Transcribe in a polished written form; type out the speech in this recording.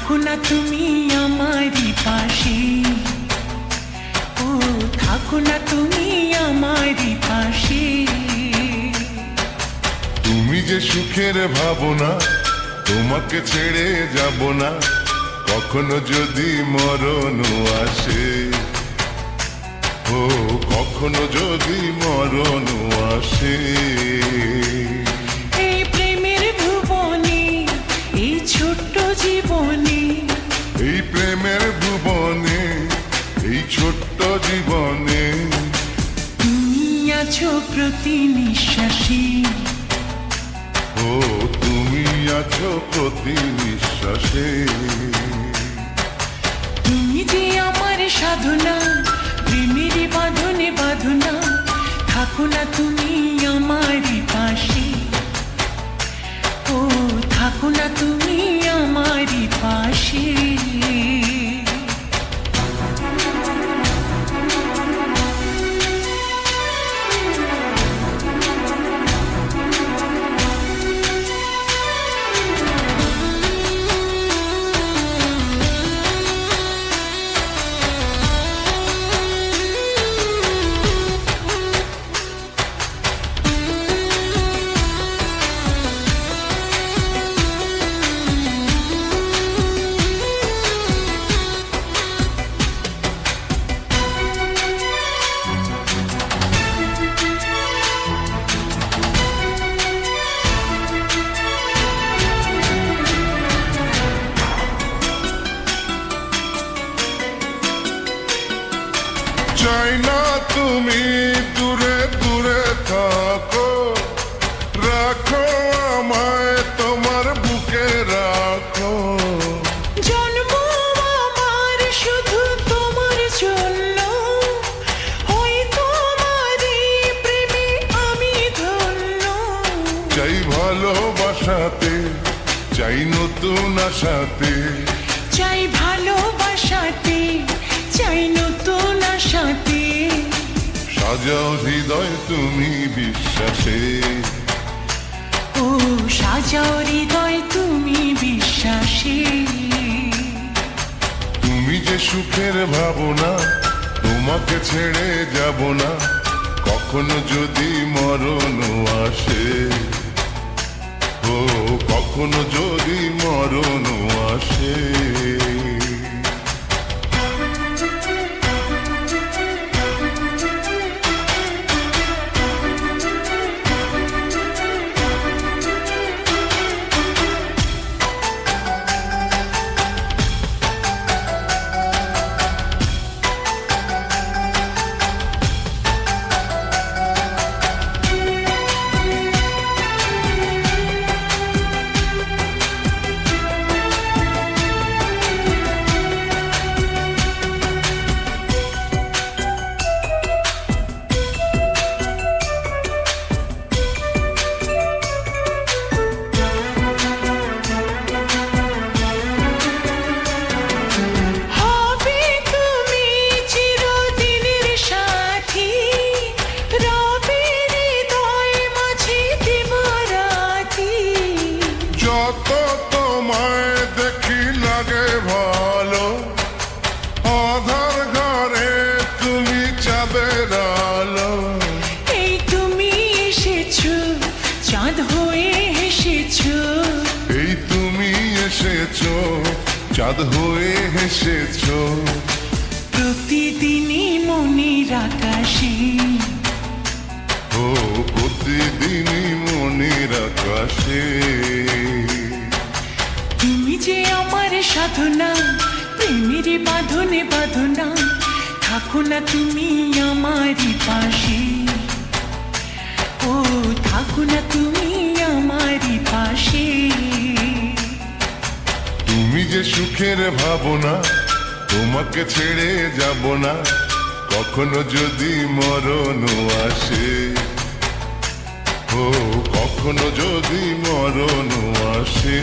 থাকো না তুমি আমারই পাশে, ও থাকো না তুমি আমারই পাশে। তুমি যে সুখের ভাবনা, তোমাকে ছেড়ে যাব না, কখনো যদি মরণ আসে, ও কখনো যদি মরণ আসে। এই প্রেমের ভুবনে, এই ছোট্ট জীবনে, এই প্রেমের ভুবনে, এই ছোট্ট জীবনে তুমি আছো প্রতি নিঃশ্বাসে, ও তুমি আছো প্রতি নিঃশ্বাসে। তুমি যে আমার সাধনা, প্রেমের বাঁধনে বাঁধনা, থাকো না তুমি আমারই পাশে, ও থাকো না তুমি আমারই পাশে। চাই না তুমি দূরে দূরে থাকো, রাখো আমায় তোমার বুকে রাখো। জন্ম আমার শুধু তোমার জন্য, ওই তোমারই প্রেমে আমি ধন্য। চাই ভালোবাসাতে, চাই নতুন আশাতে, চাই ভালোবাসাতে, চাই নতুন আশাতে। সাজাও হৃদয় তুমি বিশ্বাসে, ও সাজাও হৃদয় তুমি বিশ্বাসে। তুমি যে সুখের ভাবনা, তোমাকে ছেড়ে যাব না, কখনো যদি মরণ আসে, ও কখনো যদি মরণ আসে। যত তোমায় দেখি লাগে ভালো, আধার ঘরে তুমি চাঁদের আলো। এই তুমি এসেছো, চাঁদ হয়ে এসেছো, এই তুমি এসেছো, চাঁদ হয়ে এসেছো। প্রতিদিনই মনের আকাশে, ও প্রতিদিনই মনের আকাশে। তুমি যে আমার সাধনা, প্রেমের বাঁধনে বাঁধনা, থাকো না তুমি আমারই পাশে, ও থাকো না তুমি আমারই পাশে। তুমি যে সুখের ভাবনা, তোমাকে ছেড়ে যাব না, কখনো যদি মরণ আসে, ও কখনো যদি মরণ আসে।